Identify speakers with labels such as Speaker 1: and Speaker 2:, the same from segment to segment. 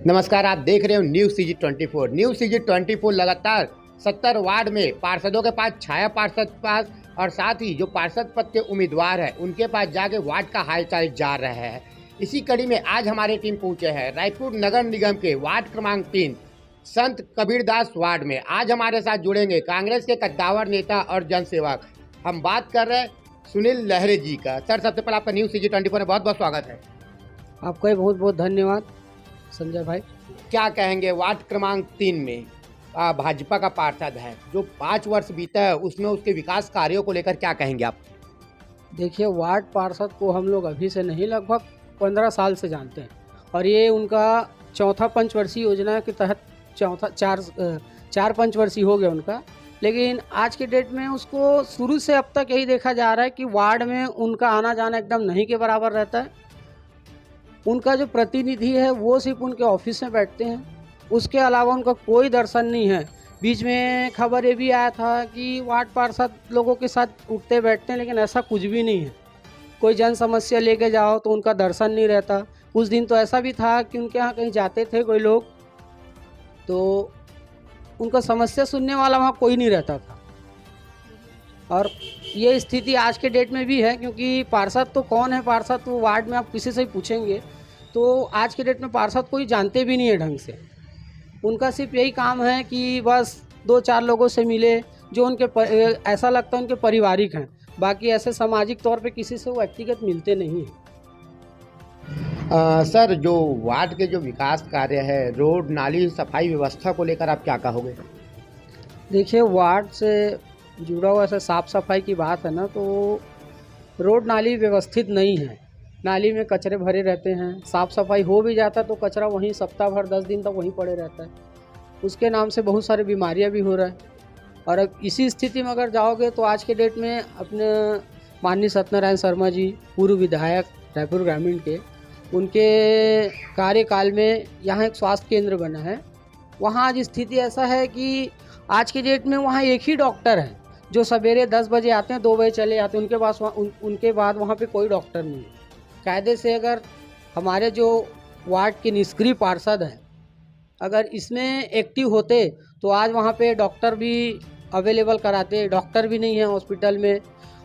Speaker 1: नमस्कार, आप देख रहे हो न्यूज़ सीजी 24। न्यूज़ सीजी 24 लगातार 70 वार्ड में पार्षदों के पास, छाया पार्षद के पास और साथ ही जो पार्षद पद के उम्मीदवार हैं उनके पास जाके वार्ड का हालचाल जा रहा है। इसी कड़ी में आज हमारी टीम पहुंचे हैं रायपुर नगर निगम के वार्ड क्रमांक 3 संत कबीरदास वार्ड में। आज हमारे साथ जुड़ेंगे कांग्रेस के कद्दावर नेता और जनसेवक। हम बात कर रहे हैं सुनील लहरे जी का। सर, सबसे पहले आपका न्यूज़ सीजी 24 में बहुत बहुत स्वागत है।
Speaker 2: आपका भी बहुत बहुत धन्यवाद संजय भाई।
Speaker 1: क्या कहेंगे, वार्ड क्रमांक 3 में भाजपा का पार्षद है, जो 5 वर्ष बीता है उसमें उसके विकास कार्यों को लेकर क्या कहेंगे आप?
Speaker 2: देखिए, वार्ड पार्षद को हम लोग अभी से नहीं, लगभग 15 साल से जानते हैं और ये उनका चौथा पंचवर्षीय योजना के तहत चार पंचवर्षीय हो गया उनका। लेकिन आज के डेट में उसको शुरू से अब तक यही देखा जा रहा है कि वार्ड में उनका आना जाना एकदम नहीं के बराबर रहता है। उनका जो प्रतिनिधि है वो सिर्फ उनके ऑफिस में बैठते हैं, उसके अलावा उनका कोई दर्शन नहीं है। बीच में खबर ये भी आया था कि वार्ड पार्षद लोगों के साथ उठते बैठते हैं, लेकिन ऐसा कुछ भी नहीं है। कोई जन समस्या लेके जाओ तो उनका दर्शन नहीं रहता। उस दिन तो ऐसा भी था कि उनके यहाँ कहीं जाते थे कोई लोग, तो उनका समस्या सुनने वाला वहाँ कोई नहीं रहता था। और ये स्थिति आज के डेट में भी है, क्योंकि पार्षद तो कौन है, पार्षद तो वार्ड में आप किसी से ही पूछेंगे तो आज के डेट में पार्षद कोई जानते भी नहीं है ढंग से। उनका सिर्फ यही काम है कि बस 2-4 लोगों से मिले जो उनके ऐसा लगता है उनके पारिवारिक हैं, बाकी ऐसे सामाजिक तौर पे किसी से वो व्यक्तिगत मिलते नहीं हैं।
Speaker 1: सर, जो वार्ड के जो विकास कार्य है, रोड नाली सफाई व्यवस्था को लेकर आप क्या कहोगे?
Speaker 2: देखिए, वार्ड से जुड़ा हुआ ऐसा साफ़ सफाई की बात है ना, तो रोड नाली व्यवस्थित नहीं है। नाली में कचरे भरे रहते हैं, साफ़ सफाई हो भी जाता है तो कचरा वहीं सप्ताह भर 10 दिन तक वहीं पड़े रहता है। उसके नाम से बहुत सारी बीमारियां भी हो रहा है। और अब इसी स्थिति में अगर जाओगे तो आज के डेट में अपने माननीय सत्यनारायण शर्मा जी, पूर्व विधायक रायपुर ग्रामीण के, उनके कार्यकाल में यहाँ एक स्वास्थ्य केंद्र बना है। वहाँ आज स्थिति ऐसा है कि आज के डेट में वहाँ एक ही डॉक्टर है जो सवेरे 10 बजे आते हैं, 2 बजे चले जाते हैं। उनके बाद वहाँ पे कोई डॉक्टर नहीं है। कायदे से अगर हमारे जो वार्ड के निष्क्रिय पार्षद हैं अगर इसमें एक्टिव होते तो आज वहाँ पे डॉक्टर भी अवेलेबल कराते। डॉक्टर भी नहीं है हॉस्पिटल में।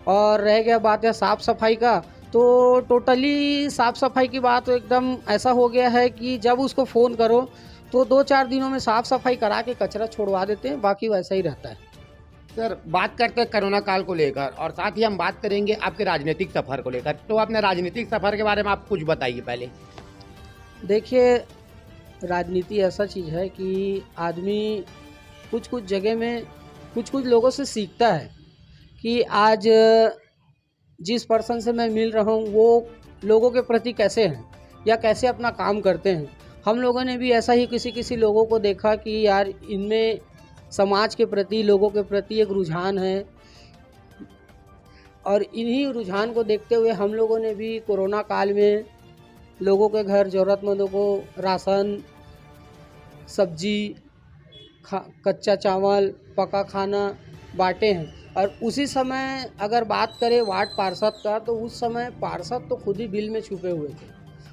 Speaker 2: और रह गया बात है साफ़ सफाई का, तो टोटली साफ़ सफाई की बात तो एकदम ऐसा हो गया है कि जब उसको फ़ोन करो तो 2-4 दिनों में साफ़ सफाई करा के कचरा छोड़वा देते हैं, बाकी वैसा ही रहता है।
Speaker 1: सर, बात करते हैं कोरोना काल को लेकर और साथ ही हम बात करेंगे आपके राजनीतिक सफ़र को लेकर। तो अपने राजनीतिक सफ़र के बारे में आप कुछ बताइए पहले।
Speaker 2: देखिए, राजनीति ऐसा चीज़ है कि आदमी कुछ जगह में कुछ लोगों से सीखता है कि आज जिस पर्सन से मैं मिल रहा हूँ वो लोगों के प्रति कैसे हैं या कैसे अपना काम करते हैं। हम लोगों ने भी ऐसा ही किसी लोगों को देखा कि यार इनमें समाज के प्रति, लोगों के प्रति एक रुझान है। और इन्हीं रुझान को देखते हुए हम लोगों ने भी कोरोना काल में लोगों के घर ज़रूरतमंदों को राशन, सब्जी, कच्चा चावल, पका खाना बांटे हैं। और उसी समय अगर बात करें वार्ड पार्षद का, तो उस समय पार्षद तो खुद ही बिल में छुपे हुए थे।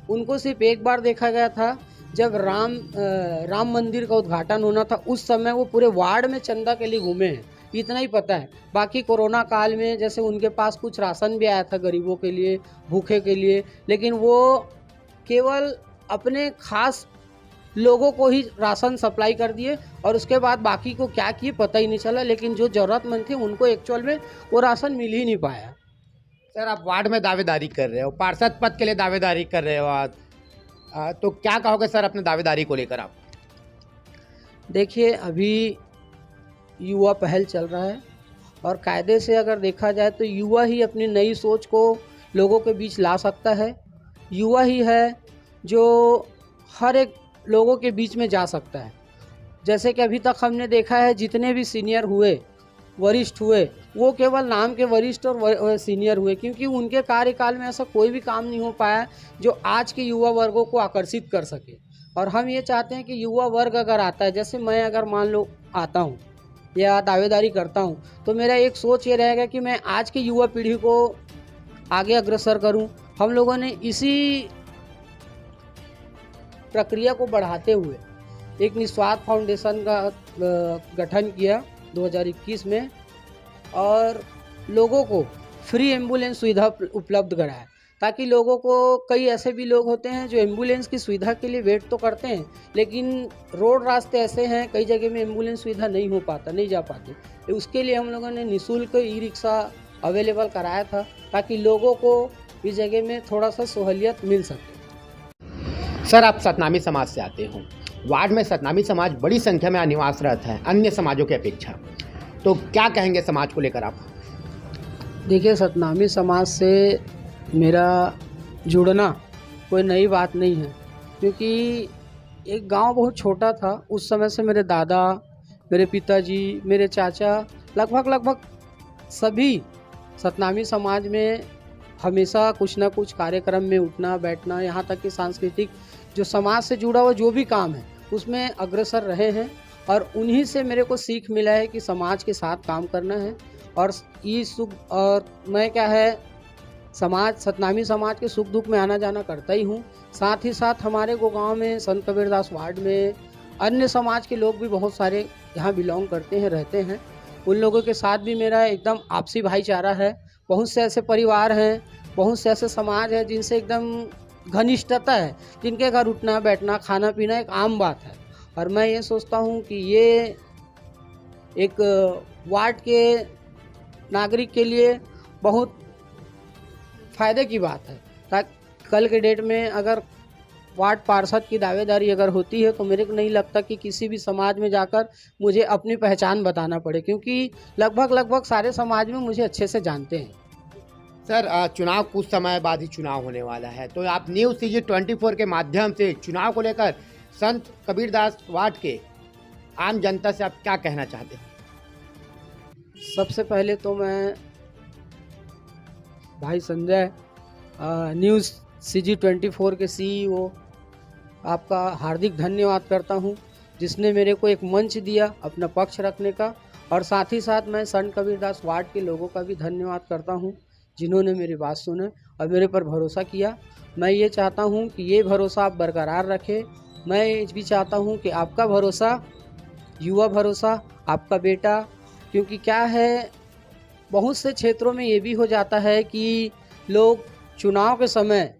Speaker 2: उनको सिर्फ एक बार देखा गया था जब राम मंदिर का उद्घाटन होना था, उस समय वो पूरे वार्ड में चंदा के लिए घूमे हैं, इतना ही पता है। बाकी कोरोना काल में जैसे उनके पास कुछ राशन भी आया था गरीबों के लिए, भूखे के लिए, लेकिन वो केवल अपने खास लोगों को ही राशन सप्लाई कर दिए और उसके बाद बाकी को क्या किए पता ही नहीं चला। लेकिन जो ज़रूरतमंद थे उनको एक्चुअल में वो राशन मिल ही नहीं पाया।
Speaker 1: सर, आप वार्ड में दावेदारी कर रहे हो, पार्षद पद के लिए दावेदारी कर रहे हो आप, तो क्या कहोगे सर अपने दावेदारी को लेकर आप?
Speaker 2: देखिए, अभी युवा पहल चल रहा है और कायदे से अगर देखा जाए तो युवा ही अपनी नई सोच को लोगों के बीच ला सकता है। युवा ही है जो हर एक लोगों के बीच में जा सकता है। जैसे कि अभी तक हमने देखा है जितने भी सीनियर हुए, वरिष्ठ हुए, वो केवल नाम के वरिष्ठ और सीनियर हुए, क्योंकि उनके कार्यकाल में ऐसा कोई भी काम नहीं हो पाया जो आज के युवा वर्गों को आकर्षित कर सके। और हम ये चाहते हैं कि युवा वर्ग अगर आता है, जैसे मैं अगर मान लो आता हूँ या दावेदारी करता हूँ, तो मेरा एक सोच ये रहेगा कि मैं आज की युवा पीढ़ी को आगे अग्रसर करूँ। हम लोगों ने इसी प्रक्रिया को बढ़ाते हुए एक निस्वार्थ फाउंडेशन का गठन किया 2021 में और लोगों को फ्री एम्बुलेंस सुविधा उपलब्ध कराया, ताकि लोगों को, कई ऐसे भी लोग होते हैं जो एम्बुलेंस की सुविधा के लिए वेट तो करते हैं, लेकिन रोड रास्ते ऐसे हैं कई जगह में एम्बुलेंस सुविधा नहीं हो पाता, नहीं जा पाते। उसके लिए हम लोगों ने निःशुल्क ई रिक्शा अवेलेबल कराया था, ताकि लोगों को इस जगह में थोड़ा सा सहूलियत मिल सके।
Speaker 1: सर, आप सतनामी समाज से आते हो। वार्ड में सतनामी समाज बड़ी संख्या में निवास रहता है अन्य समाजों की अपेक्षा, तो क्या कहेंगे समाज को लेकर आप?
Speaker 2: देखिए, सतनामी समाज से मेरा जुड़ना कोई नई बात नहीं है, क्योंकि एक गांव बहुत छोटा था। उस समय से मेरे दादा, मेरे पिताजी, मेरे चाचा, लगभग सभी सतनामी समाज में हमेशा कुछ ना कुछ कार्यक्रम में उठना बैठना, यहाँ तक कि सांस्कृतिक जो समाज से जुड़ा हुआ जो भी काम है उसमें अग्रसर रहे हैं। और उन्हीं से मेरे को सीख मिला है कि समाज के साथ काम करना है और ये सुख, और मैं क्या है, समाज, सतनामी समाज के सुख दुख में आना जाना करता ही हूँ। साथ ही साथ हमारे गांव में संत कबीरदास वार्ड में अन्य समाज के लोग भी बहुत सारे यहाँ बिलोंग करते हैं, रहते हैं। उन लोगों के साथ भी मेरा एकदम आपसी भाईचारा है। बहुत से ऐसे परिवार हैं, बहुत से ऐसे समाज है जिनसे एकदम घनिष्ठता है, जिनके घर उठना बैठना खाना पीना एक आम बात है। और मैं ये सोचता हूँ कि ये एक वार्ड के नागरिक के लिए बहुत फ़ायदे की बात है। ताकि कल के डेट में अगर वार्ड पार्षद की दावेदारी अगर होती है तो मेरे को नहीं लगता कि किसी भी समाज में जाकर मुझे अपनी पहचान बताना पड़े, क्योंकि लगभग सारे समाज में मुझे अच्छे से जानते हैं।
Speaker 1: सर, चुनाव कुछ समय बाद ही चुनाव होने वाला है, तो आप न्यूज़ CG 24 के माध्यम से चुनाव को लेकर संत कबीरदास वार्ड के आम जनता से आप क्या कहना चाहते हैं?
Speaker 2: सबसे पहले तो मैं भाई संजय, न्यूज़ CG 24 के CEO, आपका हार्दिक धन्यवाद करता हूं, जिसने मेरे को एक मंच दिया अपना पक्ष रखने का। और साथ ही साथ मैं संत कबीरदास वार्ड के लोगों का भी धन्यवाद करता हूं, जिन्होंने मेरी बात सुने और मेरे पर भरोसा किया। मैं ये चाहता हूं कि ये भरोसा आप बरकरार रखें। मैं ये भी चाहता हूं कि आपका भरोसा, युवा भरोसा, आपका बेटा, क्योंकि क्या है, बहुत से क्षेत्रों में ये भी हो जाता है कि लोग चुनाव के समय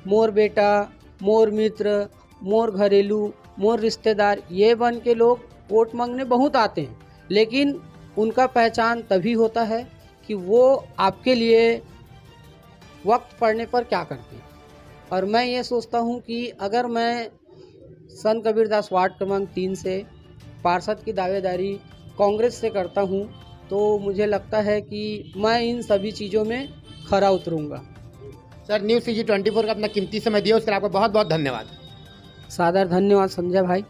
Speaker 2: मोर बेटा, मोर मित्र, मोर घरेलू, मोर रिश्तेदार, ये बन के लोग वोट मांगने बहुत आते हैं, लेकिन उनका पहचान तभी होता है कि वो आपके लिए वक्त पड़ने पर क्या करते हैं। और मैं ये सोचता हूँ कि अगर मैं संत कबीरदास वार्ड क्रमांक 3 से पार्षद की दावेदारी कांग्रेस से करता हूँ, तो मुझे लगता है कि मैं इन सभी चीज़ों में खरा उतरूँगा।
Speaker 1: सर, न्यूज़ CG 24 का अपना कीमती समय दिया, उसके लिए आपका बहुत बहुत धन्यवाद।
Speaker 2: सादर धन्यवाद संजय भाई।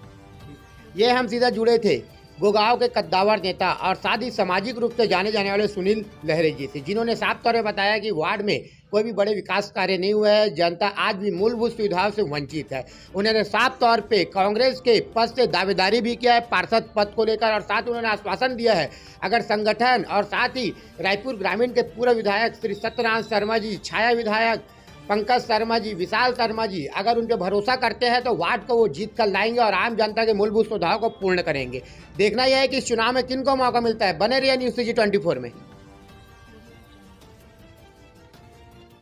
Speaker 1: ये हम सीधा जुड़े थे गोगांव के कद्दावर नेता और साथ ही सामाजिक रूप से जाने जाने वाले सुनील लहरे जी से, जिन्होंने साफ तौर पर बताया कि वार्ड में कोई भी बड़े विकास कार्य नहीं हुआ है, जनता आज भी मूलभूत सुविधाओं से वंचित है। उन्होंने साफ तौर पे कांग्रेस के पद से दावेदारी भी किया है पार्षद पद को लेकर, और साथ ही उन्होंने आश्वासन दिया है अगर संगठन और साथ ही रायपुर ग्रामीण के पूर्व विधायक श्री सत्यनारायण शर्मा जी, छाया विधायक पंकज शर्मा जी, विशाल शर्मा जी अगर उन पर भरोसा करते हैं तो वार्ड को वो जीत कर लाएंगे और आम जनता के मूलभूत सुविधाओं को पूर्ण करेंगे। देखना यह है कि इस चुनाव में किनको मौका मिलता है। बने रहिए न्यूज़ CG 24 में।